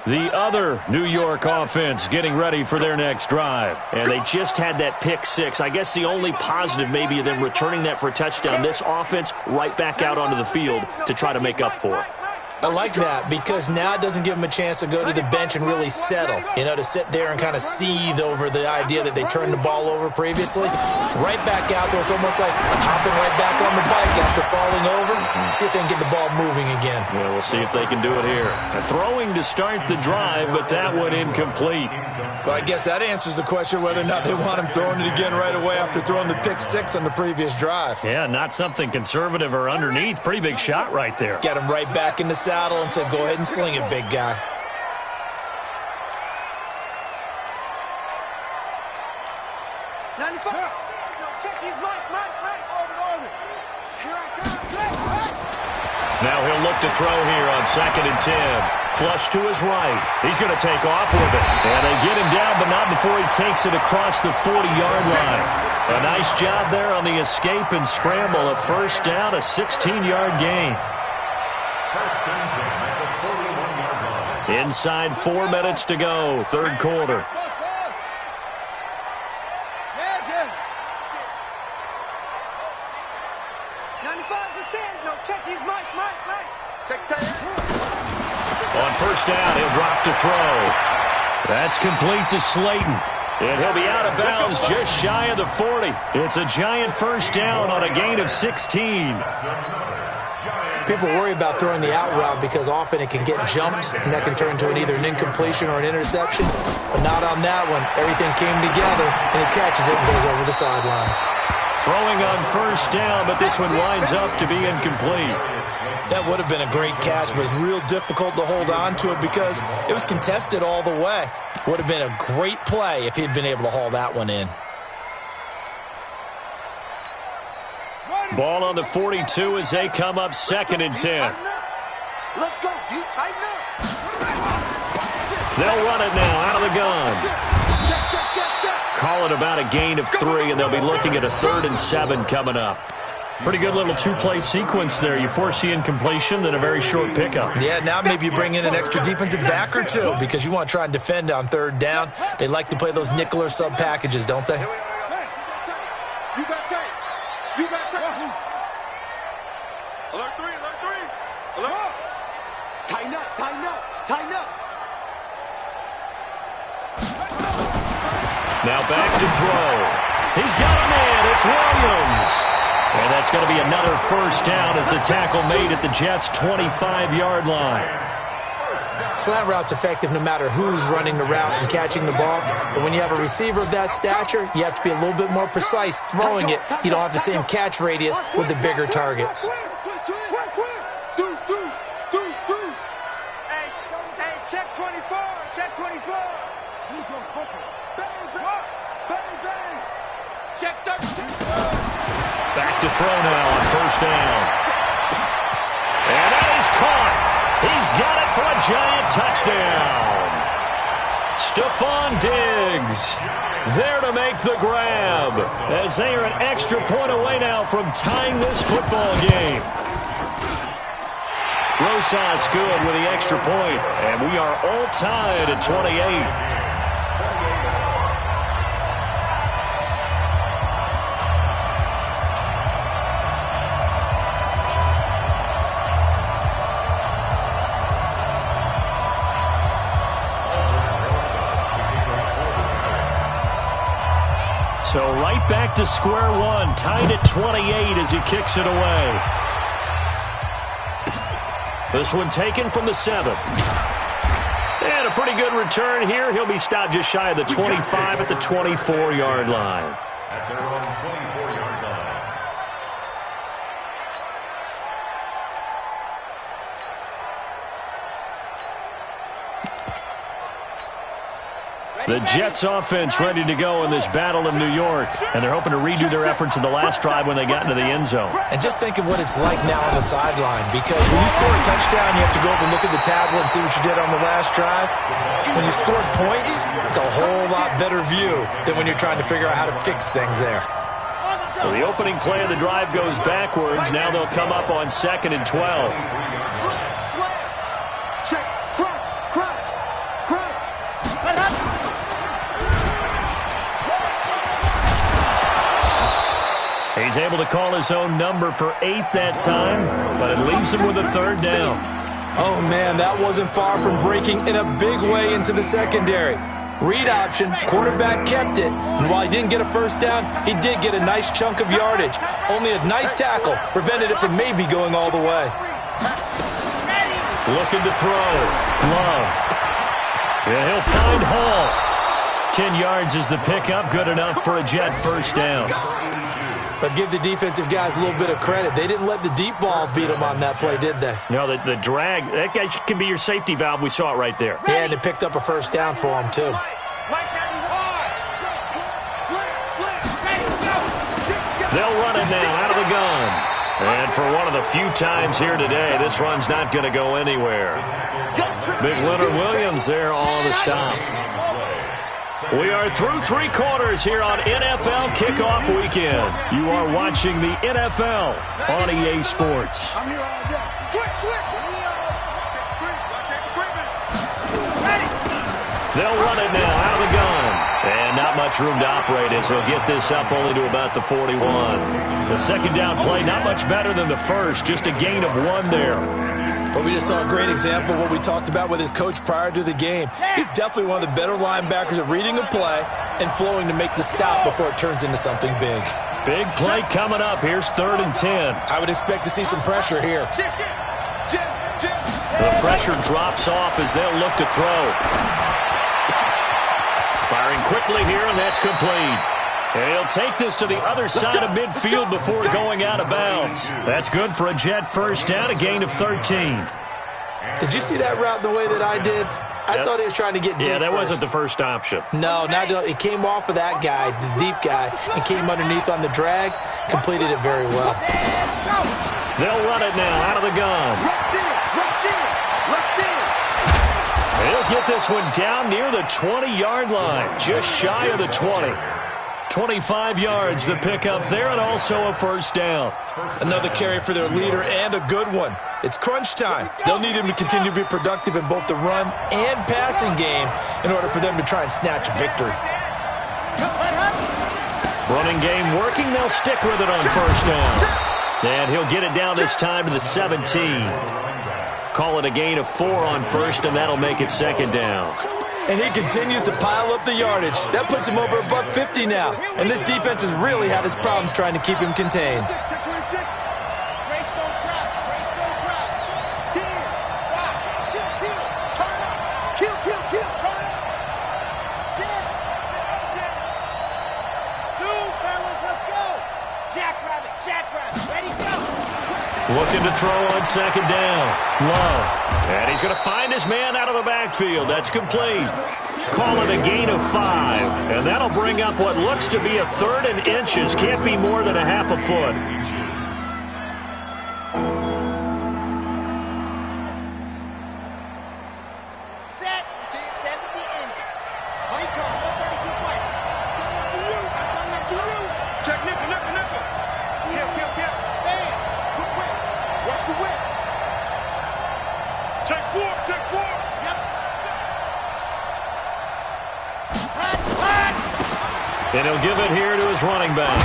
The other New York offense getting ready for their next drive. And they just had that pick six. I guess the only positive maybe of them returning that for a touchdown. This offense right back out onto the field to try to make up for it. I like that because now it doesn't give them a chance to go to the bench and really settle, to sit there and kind of seethe over the idea that they turned the ball over previously. Right back out there. It's almost like hopping right back on the bike after falling over. See if they can get the ball moving again. Yeah, we'll see if they can do it here. Throwing to start the drive, but that one incomplete. Well, I guess that answers the question whether or not they want him throwing it again right away after throwing the pick six on the previous drive. Yeah, not something conservative or underneath. Pretty big shot right there. Get him right back in the saddle and said, go ahead and sling it, big guy. Now he'll look to throw here on 2nd and 10. Flush to his right. He's going to take off with it. And they get him down, but not before he takes it across the 40-yard line. A nice job there on the escape and scramble. A first down, a 16-yard gain. Inside 4 minutes to go, third quarter. On first down, he'll drop to throw. That's complete to Slayton. And he'll be out of bounds just shy of the 40. It's a giant first down on a gain of 16. People worry about throwing the out route because often it can get jumped, and that can turn into either an incompletion or an interception. But not on that one. Everything came together, and he catches it and goes over the sideline. Throwing on first down, but this one winds up to be incomplete. That would have been a great catch, but it's real difficult to hold on to it because it was contested all the way. Would have been a great play if he'd been able to haul that one in. Ball on the 42 as they come up 2nd and 10. Let's go. You tighten up. They'll run it now out of the gun. Check. Call it about a gain of 3, and they'll be looking at a 3rd and 7 coming up. Pretty good little two-play sequence there. You force the incompletion, then a very short pickup. Yeah, now maybe you bring in an extra defensive back or two because you want to try and defend on 3rd down. They like to play those nickel or sub packages, don't they? You got tight. Alert 3. Alert. Tighten up. Now back to throw. He's got him in. It's Williams. And that's going to be another first down as the tackle made at the Jets' 25-yard line. Slant route's effective no matter who's running the route and catching the ball. But when you have a receiver of that stature, you have to be a little bit more precise throwing it. You don't have the same catch radius with the bigger targets. Hey, check 24. Bang. Check 30. Back to throw now on first down. And that is caught. He's got it for a giant touchdown. Stephon Diggs there to make the grab as they are an extra point away now from tying this football game. Rosas good with the extra point, and we are all tied at 28. So right back to square one, tied at 28 as he kicks it away. This one taken from the 7. And a pretty good return here. He'll be stopped just shy of the 25 at the 24-yard line. At their own 24-yard line. The Jets offense ready to go in this battle in New York, and they're hoping to redo their efforts in the last drive when they got into the end zone. And just think of what it's like now on the sideline, because when you score a touchdown, you have to go over and look at the tablet and see what you did on the last drive. When you scored points, it's a whole lot better view than when you're trying to figure out how to fix things there. So the opening play of the drive goes backwards. Now they'll come up on 2nd and 12. He's able to call his own number for 8 that time, but it leaves him with a 3rd down. Oh, man, that wasn't far from breaking in a big way into the secondary. Read option, quarterback kept it, and while he didn't get a 1st down, he did get a nice chunk of yardage. Only a nice tackle prevented it from maybe going all the way. Looking to throw. Love. Yeah, he'll find Hall. 10 yards is the pickup, good enough for a Jet 1st down. But give the defensive guys a little bit of credit. They didn't let the deep ball beat them on that play, did they? No, the drag, that guy can be your safety valve. We saw it right there. Yeah, and it picked up a 1st down for him, too. They'll run it now out of the gun. And for one of the few times here today, this run's not going to go anywhere. Big Leonard Williams there on the stop. We are through 3 quarters here on NFL Kickoff Weekend. You are watching the NFL on EA Sports. They'll run it now out of the gun. And not much room to operate as they'll get this up only to about the 41. The 2nd down play, not much better than the 1st, just a gain of 1 there. But we just saw a great example of what we talked about with his coach prior to the game. He's definitely one of the better linebackers at reading a play and flowing to make the stop before it turns into something big. Big play coming up. Here's 3rd and 10. I would expect to see some pressure here. The pressure drops off as they'll look to throw. Firing quickly here, and that's complete. And he'll take this to the other side of midfield before going out of bounds. That's good for a Jet 1st down, a gain of 13. Did you see that route the way that I did? I thought he was trying to get deep. Yeah, that first. wasn't the first option. No, it came off of that guy, the deep guy, and came underneath on the drag, completed it very well. They'll run it now out of the gun. He'll get this one down near the 20-yard line, just shy of the 20. 25 yards the pickup there, and also a 1st down. Another carry for their leader, and a good one. It's crunch time. They'll need him to continue to be productive in both the run and passing game in order for them to try and snatch a victory. Running game working. They'll stick with it on 1st down. And he'll get it down this time to the 17. Call it a gain of 4 on 1st, and that'll make it 2nd down. And he continues to pile up the yardage. That puts him over $150 now. And this defense has really had its problems trying to keep him contained. Looking to throw on 2nd down. Love. And he's going to find his man out of the backfield. That's complete. Call it a gain of 5. And that'll bring up what looks to be a 3rd and inches. Can't be more than a half a foot. Set. 70 in. Honeycomb. 132 point. Coming up to you. Check nickel. Kill. Bam. Quick. Watch the whip. Take 4. Yep. Hot. And he'll give it here to his running back.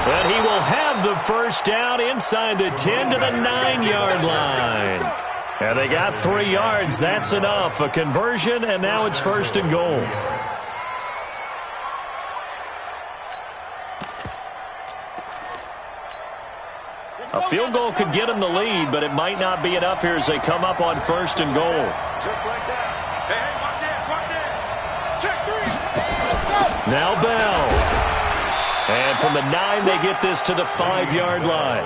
And he will have the 1st down inside the 10 to the 9-yard line. And they got 3 yards. That's enough. A conversion, and now it's 1st and goal. A field goal could get him the lead, but it might not be enough here as they come up on 1st and goal. Just like that. Hey, watch it. Check 3. Now Bell. And from the 9, they get this to the 5-yard line.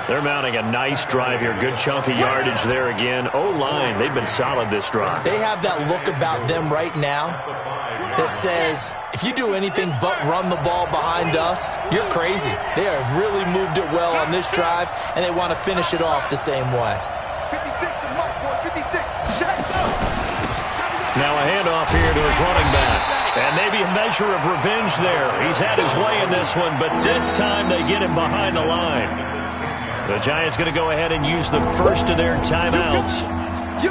They're mounting a nice drive here. Good chunk of yardage there again. O-line, they've been solid this drive. They have that look about them right now that says, if you do anything but run the ball behind us, you're crazy. They have really moved it well on this drive, and they want to finish it off the same way. 56 to Mark, boy. 56. Check. Now a handoff here to his running back. And maybe a measure of revenge there. He's had his way in this one, but this time they get him behind the line. The Giants going to go ahead and use the first of their timeouts.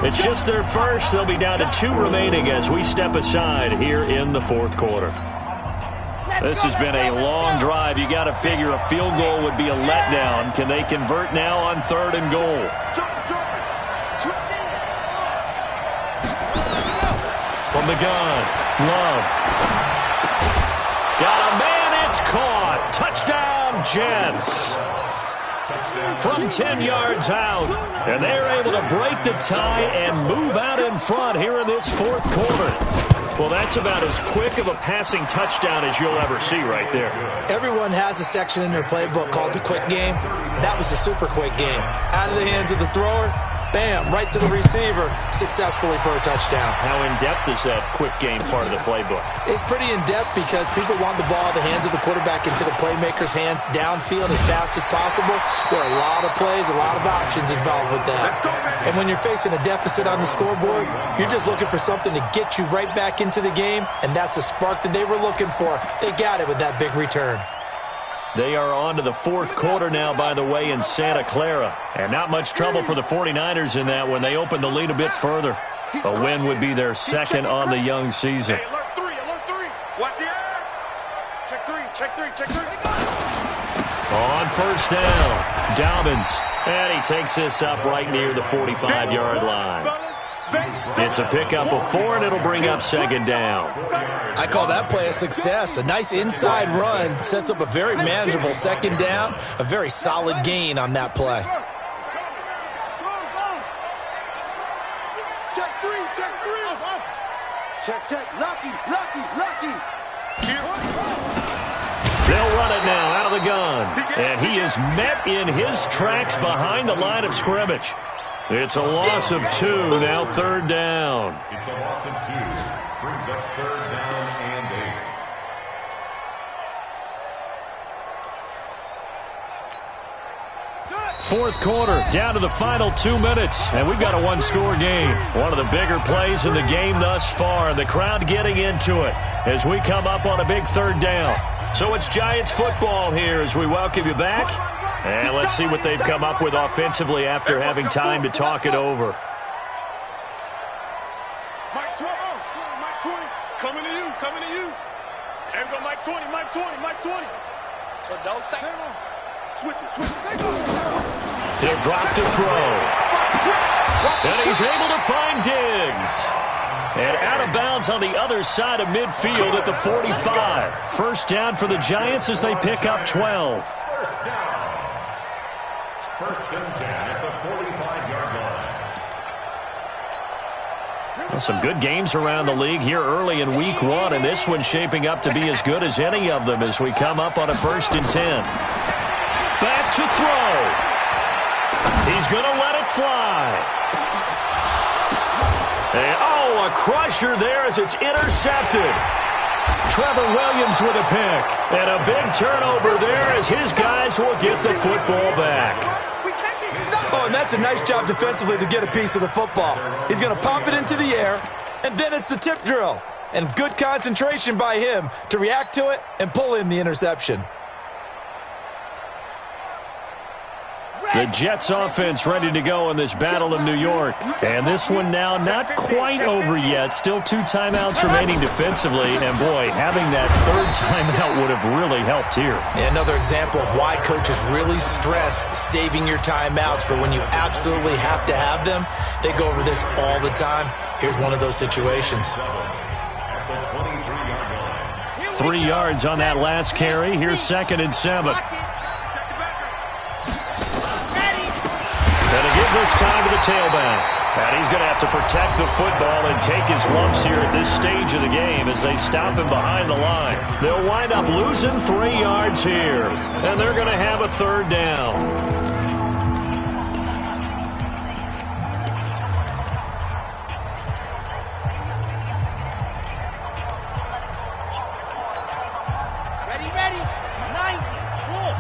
It's just their first. They'll be down to 2 remaining as we step aside here in the 4th quarter. Snap This has been a long drive. You got to figure a field goal would be a letdown. Can they convert now on 3rd and goal? From the gun, Love. Got a man, it's caught. Touchdown, Jets. From 10 yards out, and they're able to break the tie and move out in front here in this 4th quarter. Well, that's about as quick of a passing touchdown as you'll ever see right there. Everyone has a section in their playbook called the quick game. That was the super quick game. Out of the hands of the thrower, bam, right to the receiver, successfully for a touchdown. How in-depth is that quick game part of the playbook? It's pretty in-depth because people want the ball out of the hands of the quarterback into the playmaker's hands downfield as fast as possible. There are a lot of plays, a lot of options involved with that. And when you're facing a deficit on the scoreboard, you're just looking for something to get you right back into the game, and that's the spark that they were looking for. They got it with that big return. They are on to the 4th quarter now, by the way, in Santa Clara. And not much trouble for the 49ers in that when they open the lead a bit further. A win would be their 2nd on the young season. Hey, alert 3, alert 3. Watch the air. Check 3, check 3, check 3. On 1st down, Dobbins. And he takes this up right near the 45-yard line. It's a pickup of 4, and it'll bring up 2nd down. I call that play a success. A nice inside run sets up a very manageable 2nd down. A very solid gain on that play. Check 3, check 3. Check. Lucky. They'll run it now out of the gun. And he is met in his tracks behind the line of scrimmage. It's a loss of 2, now 3rd down. It's a loss of 2. Brings up 3rd down and 8. 4th quarter, down to the final 2 minutes, and we've got a 1-score game. One of the bigger plays in the game thus far, and the crowd getting into it as we come up on a big 3rd down. So it's Giants football here as we welcome you back. And let's see what they've come up with offensively after having time to talk it over. Mike 20, Mike 20. Coming to you. There we go, Mike 20. So don't say Switch it. He'll drop to throw. And he's able to find Diggs. And out of bounds on the other side of midfield at the 45. 1st down for the Giants as they pick up 12. 1st down. 1st and 10 at the 45-yard line. Well, some good games around the league here early in week 1, and this one's shaping up to be as good as any of them as we come up on a 1st and 10. Back to throw. He's going to let it fly. And, a crusher there as it's intercepted. Trevor Williams with a pick. And a big turnover there as his guys will get the football back. Oh, and that's a nice job defensively to get a piece of the football. He's going to pop it into the air, and then it's the tip drill. And good concentration by him to react to it and pull in the interception. The Jets offense ready to go in this battle of New York. And this one now not quite over yet. Still 2 timeouts remaining defensively. And, boy, having that 3rd timeout would have really helped here. And another example of why coaches really stress saving your timeouts for when you absolutely have to have them. They go over this all the time. Here's one of those situations. 3 yards on that last carry. Here's 2nd and 7. Going to give this time to the tailback. And he's going to have to protect the football and take his lumps here at this stage of the game as they stop him behind the line. They'll wind up losing 3 yards here. And they're going to have a 3rd down. Ready. 90. Wolf.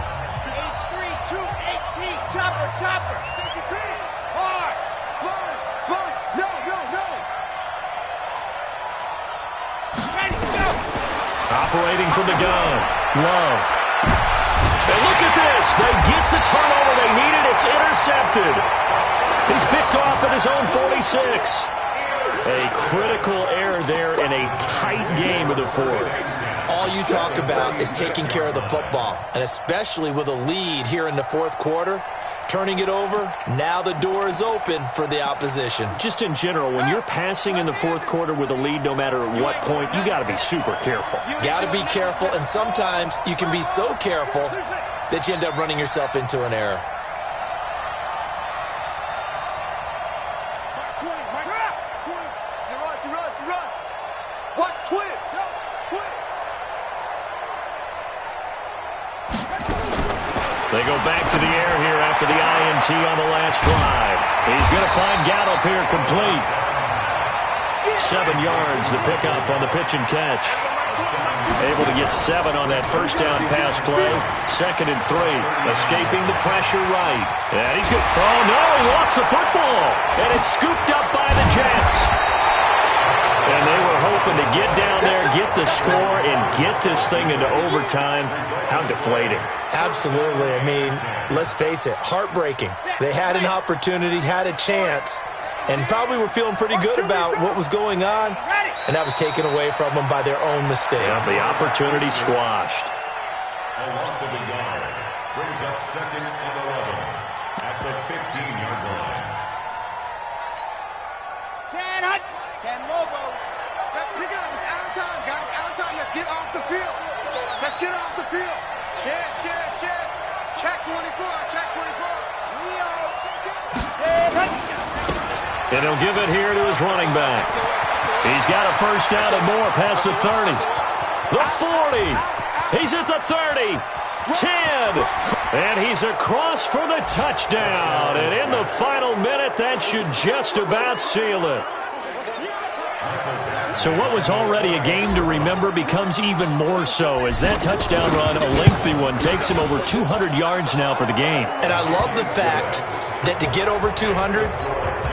H3, 218. Chopper. Hard. Slow. No. Ready, go. Operating from the gun. Love. And look at this. They get the turnover they needed. It's intercepted. He's picked off at his own 46. A critical error there in a tight game of the 4th. all you talk about is taking care of the football, and especially with a lead here in the fourth quarter, turning it over, now the door is open for the opposition. Just in general, when you're passing in the fourth quarter with a lead, no matter at what point, you got to be super careful. Got to be careful, and sometimes you can be so careful that you end up running yourself into an error. They go back to the air here after the INT on the last drive. He's going to find Gallup here complete. 7 yards the pickup on the pitch and catch. Able to get 7 on that first down pass play. 2nd and 3. Escaping the pressure right. And he's good. Oh, no, he lost the football. And it's scooped up by the Jets. And they were hoping to get down there, get the score, and get this thing into overtime. How deflating. Absolutely. I mean, let's face it, heartbreaking. They had an opportunity, had a chance, and probably were feeling pretty good about what was going on, and that was taken away from them by their own mistake. Yeah, the opportunity squashed. A loss of a yard brings up 2nd and 11 at the 15-yard line. 10 Lobo. Let's pick it up. It's out of time, guys. Out of time. Let's get off the field. Let's get off the field. Check 24. Check 24. Leo. And he'll give it here to his running back. He's got a first down and more past the 30. The 40. He's at the 30. 10. And he's across for the touchdown. And in the final minute, that should just about seal it. So what was already a game to remember becomes even more so as that touchdown run, a lengthy one, takes him over 200 yards now for the game. And I love the fact that to get over 200,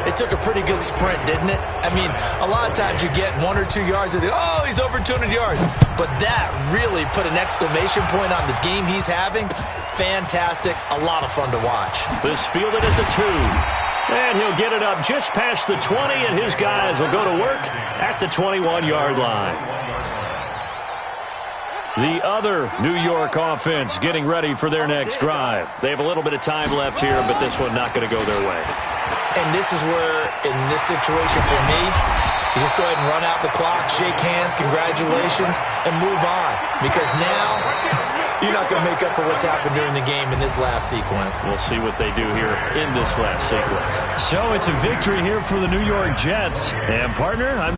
it took a pretty good sprint, didn't it? I mean, a lot of times you get 1 or 2 yards and oh, he's over 200 yards. But that really put an exclamation point on the game he's having. Fantastic. A lot of fun to watch. This fielded at the 2. And he'll get it up just past the 20, and his guys will go to work at the 21-yard line. The other New York offense getting ready for their next drive. They have a little bit of time left here, but this one not going to go their way. And this is where, in this situation for me, you just go ahead and run out the clock, shake hands, congratulations, and move on. Because now you're not going to make up for what's happened during the game in this last sequence. We'll see what they do here in this last sequence. So it's a victory here for the New York Jets. And, partner, I'm